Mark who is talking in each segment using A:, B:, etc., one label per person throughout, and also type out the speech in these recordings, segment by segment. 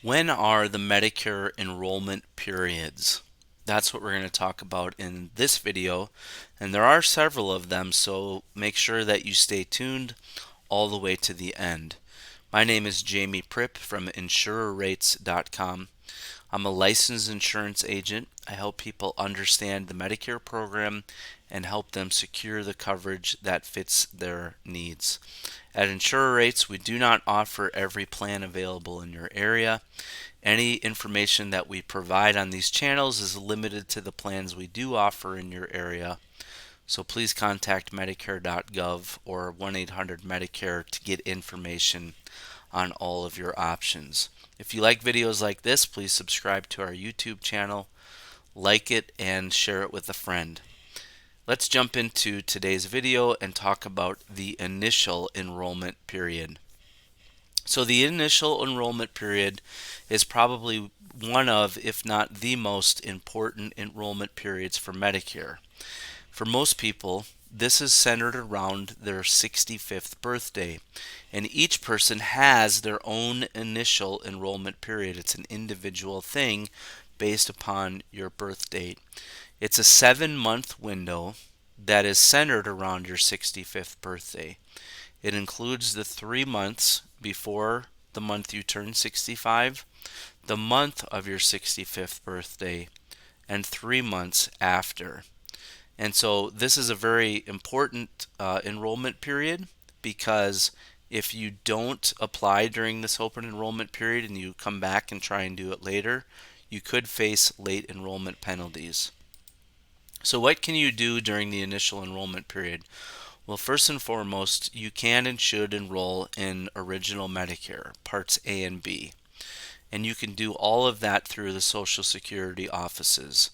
A: When are the Medicare enrollment periods? That's what we're going to talk about in this video, and there are several of them, so make sure that you stay tuned all the way to the end. My name is Jamie Pripp from InsurerRates.com. I'm a licensed insurance agent. I help people understand the Medicare program and help them secure the coverage that fits their needs. At Insurer Rates, we do not offer every plan available in your area. Any information that we provide on these channels is limited to the plans we do offer in your area. So please contact Medicare.gov or 1-800-MEDICARE to get information on all of your options. If you like videos like this, please subscribe to our YouTube channel, like it, and share it with a friend. Let's jump into today's video and talk about the initial enrollment period. So the initial enrollment period is probably one of, if not the most important enrollment periods for Medicare. For most people, this is centered around their 65th birthday, and each person has their own initial enrollment period. It's an individual thing based upon your birth date. It's a 7-month window that is centered around your 65th birthday. It includes the 3 months before the month you turn 65, the month of your 65th birthday, and 3 months after. And so this is a very important enrollment period, because if you don't apply during this open enrollment period and you come back and try and do it later, you could face late enrollment penalties. So what can you do during the initial enrollment period? Well, first and foremost, you can and should enroll in Original Medicare, Parts A and B. And you can do all of that through the Social Security offices.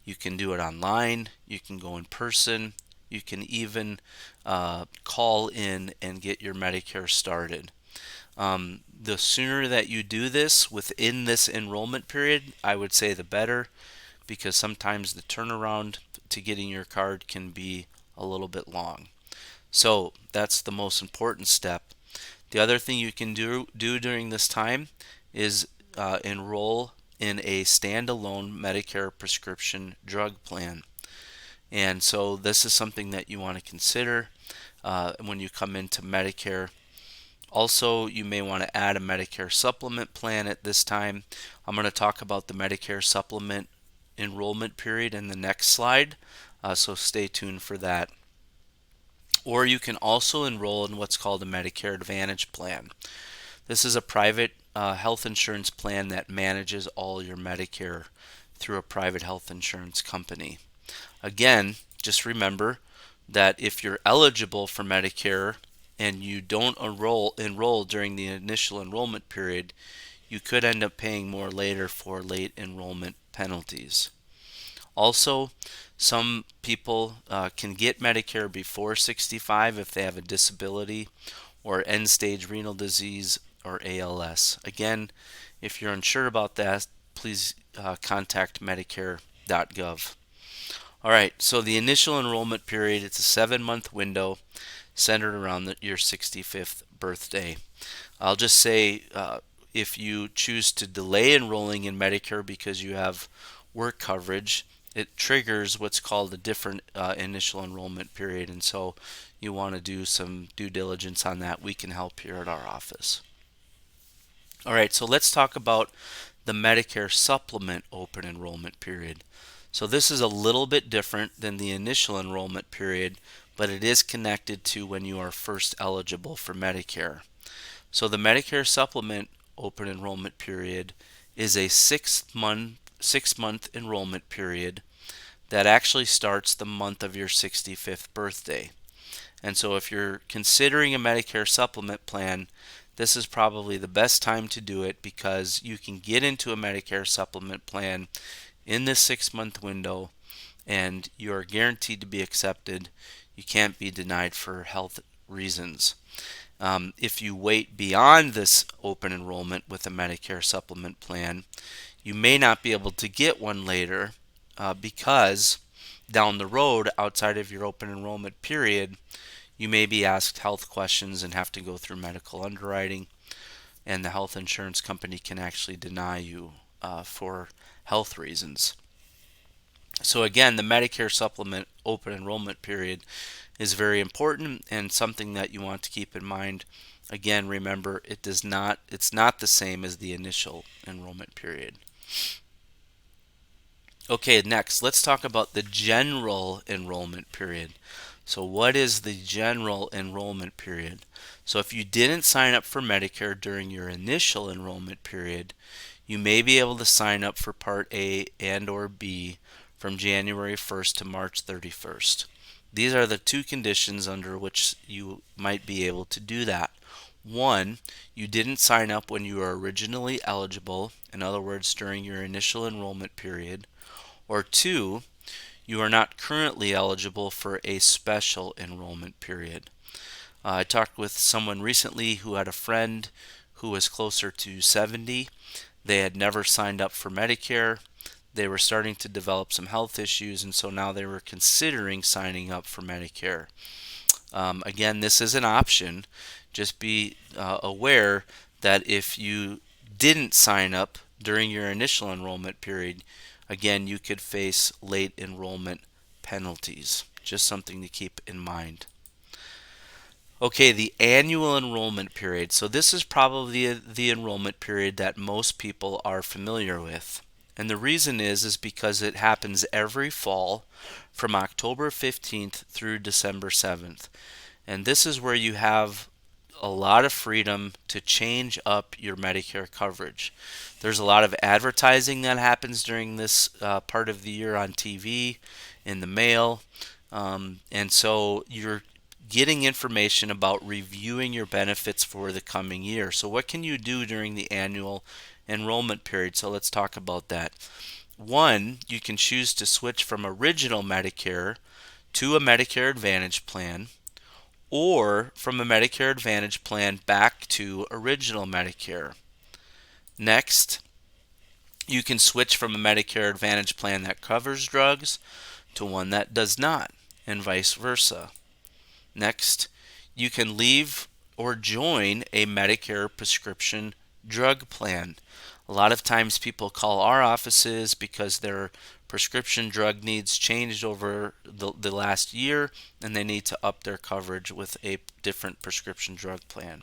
A: You can do it online, you can go in person, you can even call in and get your Medicare started. The sooner that you do this within this enrollment period, I would say the better, because sometimes the turnaround to getting your card can be a little bit long. So that's the most important step. The other thing you can do during this time is enroll in a standalone Medicare prescription drug plan. And so this is something that you want to consider when you come into Medicare. Also, you may want to add a Medicare supplement plan at this time. I'm going to talk about the Medicare supplement enrollment period in the next slide, so stay tuned for that. Or you can also enroll in what's called a Medicare Advantage plan. This is a private health insurance plan that manages all your Medicare through a private health insurance company. Again, just remember that if you're eligible for Medicare and you don't enroll during the initial enrollment period, you could end up paying more later for late enrollment penalties. Also, some people can get Medicare before 65 if they have a disability or end-stage renal disease or ALS. Again, if you're unsure about that, please contact Medicare.gov. All right, so the initial enrollment period, it's a 7-month window centered around your 65th birthday. I'll just say if you choose to delay enrolling in Medicare because you have work coverage, it triggers what's called a different initial enrollment period, and so you want to do some due diligence on that. We can help here at our office. All right, so let's talk about the Medicare supplement open enrollment period. So this is a little bit different than the initial enrollment period, but it is connected to when you are first eligible for Medicare. So the Medicare supplement open enrollment period is a 6-month enrollment period that actually starts the month of your 65th birthday. And so if you're considering a Medicare supplement plan, this is probably the best time to do it, because you can get into a Medicare supplement plan in this 6-month window and you are guaranteed to be accepted. You can't be denied for health reasons. If you wait beyond this open enrollment with a Medicare supplement plan, you may not be able to get one later because down the road, outside of your open enrollment period, you may be asked health questions and have to go through medical underwriting. and the health insurance company can actually deny you for health reasons. So again, the Medicare supplement open enrollment period is very important and something that you want to keep in mind. Again, remember it's not the same as the initial enrollment period. Okay, next, let's talk about the general enrollment period. So what is the general enrollment period? So if you didn't sign up for Medicare during your initial enrollment period, you may be able to sign up for Part A and or B from January 1st to March 31st. These are the two conditions under which you might be able to do that. One, you didn't sign up when you were originally eligible, in other words, during your initial enrollment period. Or two, you are not currently eligible for a special enrollment period. I talked with someone recently who had a friend who was closer to 70. They had never signed up for Medicare. They were starting to develop some health issues, and so now they were considering signing up for Medicare. Again, this is an option. Just be aware that if you didn't sign up during your initial enrollment period, again, you could face late enrollment penalties. Just something to keep in mind. Okay, the annual enrollment period. So this is probably the enrollment period that most people are familiar with. And the reason is because it happens every fall from October 15th through December 7th. And this is where you have a lot of freedom to change up your Medicare coverage. There's a lot of advertising that happens during this part of the year on TV, in the mail, and so you're getting information about reviewing your benefits for the coming year. So what can you do during the annual enrollment period? So let's talk about that. One, you can choose to switch from original Medicare to a Medicare Advantage plan, or from a Medicare Advantage plan back to original Medicare. Next, you can switch from a Medicare Advantage plan that covers drugs to one that does not, and vice versa. Next, you can leave or join a Medicare prescription drug plan. A lot of times people call our offices because their prescription drug needs changed over the last year and they need to up their coverage with a different prescription drug plan.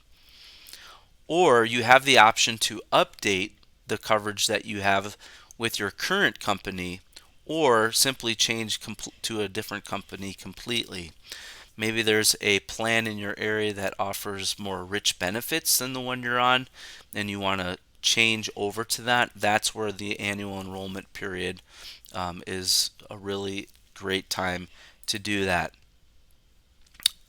A: Or you have the option to update the coverage that you have with your current company, or simply change to a different company completely. Maybe there's a plan in your area that offers more rich benefits than the one you're on, and you want to change over to that. That's where the annual enrollment period is a really great time to do that.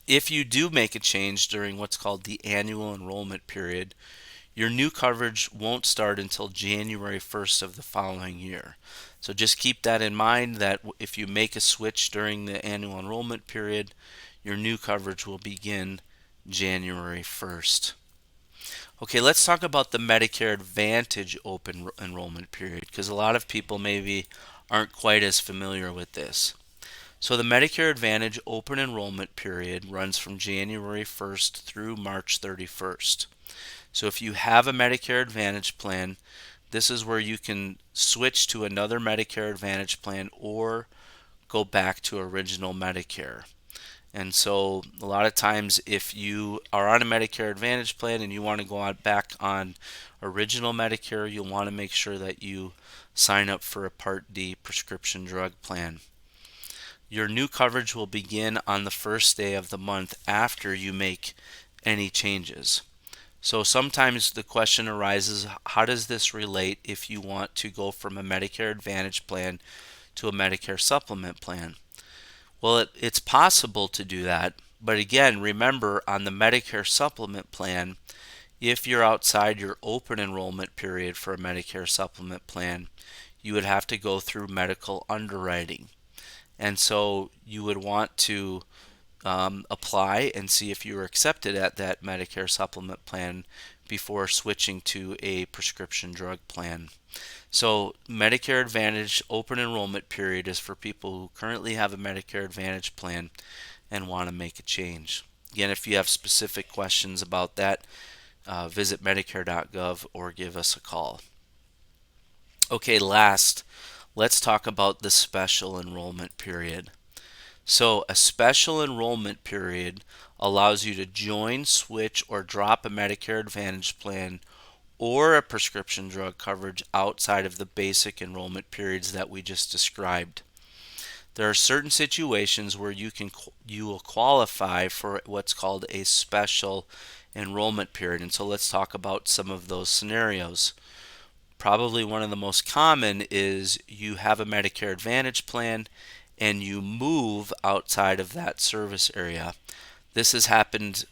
A: If you do make a change during what's called the annual enrollment period, your new coverage won't start until January 1st of the following year. So just keep that in mind, that if you make a switch during the annual enrollment period, your new coverage will begin January 1st. Okay, let's talk about the Medicare Advantage open enrollment period, because a lot of people maybe aren't quite as familiar with this. So the Medicare Advantage open enrollment period runs from January 1st through March 31st. So if you have a Medicare Advantage plan, this is where you can switch to another Medicare Advantage plan or go back to original Medicare. And so a lot of times if you are on a Medicare Advantage plan and you want to go back on original Medicare, you'll want to make sure that you sign up for a Part D prescription drug plan. Your new coverage will begin on the first day of the month after you make any changes. So sometimes the question arises, how does this relate if you want to go from a Medicare Advantage plan to a Medicare Supplement plan? Well, it's possible to do that, but again, remember, on the Medicare Supplement plan, if you're outside your open enrollment period for a Medicare Supplement plan, you would have to go through medical underwriting. And so you would want to apply and see if you were accepted at that Medicare Supplement plan before switching to a prescription drug plan. So Medicare Advantage open enrollment period is for people who currently have a Medicare Advantage plan and want to make a change. Again, if you have specific questions about that, visit Medicare.gov or give us a call. Okay, last, let's talk about the special enrollment period. So, a special enrollment period allows you to join, switch, or drop a Medicare Advantage plan or a prescription drug coverage outside of the basic enrollment periods that we just described. There are certain situations where you will qualify for what's called a special enrollment period. And so let's talk about some of those scenarios. Probably one of the most common is you have a Medicare Advantage plan and you move outside of that service area. This has happened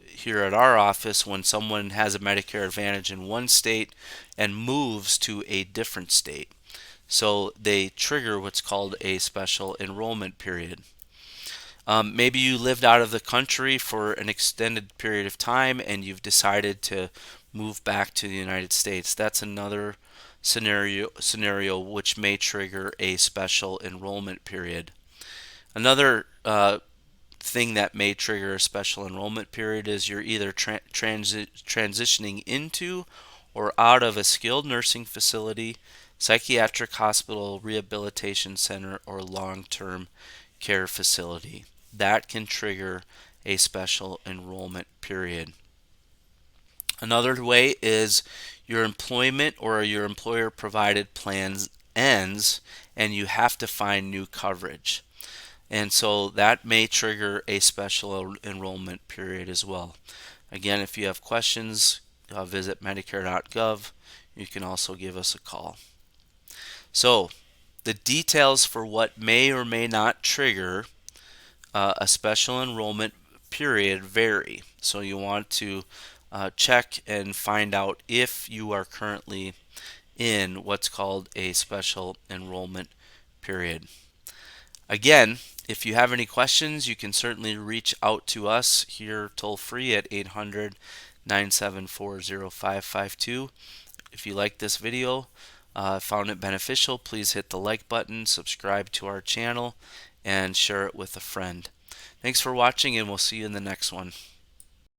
A: here at our office when someone has a Medicare Advantage in one state and moves to a different state. So they trigger what's called a special enrollment period. Maybe you lived out of the country for an extended period of time and you've decided to move back to the United States. That's another scenario which may trigger a special enrollment period. Another thing that may trigger a special enrollment period is you're either transitioning into or out of a skilled nursing facility, psychiatric hospital, rehabilitation center, or long-term care facility. That can trigger a special enrollment period. Another way is your employment or your employer provided plans ends and you have to find new coverage. And so that may trigger a special enrollment period as well. Again, if you have questions, visit Medicare.gov. You can also give us a call. So, the details for what may or may not trigger a special enrollment period vary. So, you want to check and find out if you are currently in what's called a special enrollment period. Again, if you have any questions, you can certainly reach out to us here toll free at 800-974-0552. If you like this video, found it beneficial, please hit the like button, subscribe to our channel, and share it with a friend. Thanks for watching, and we'll see you in the next one.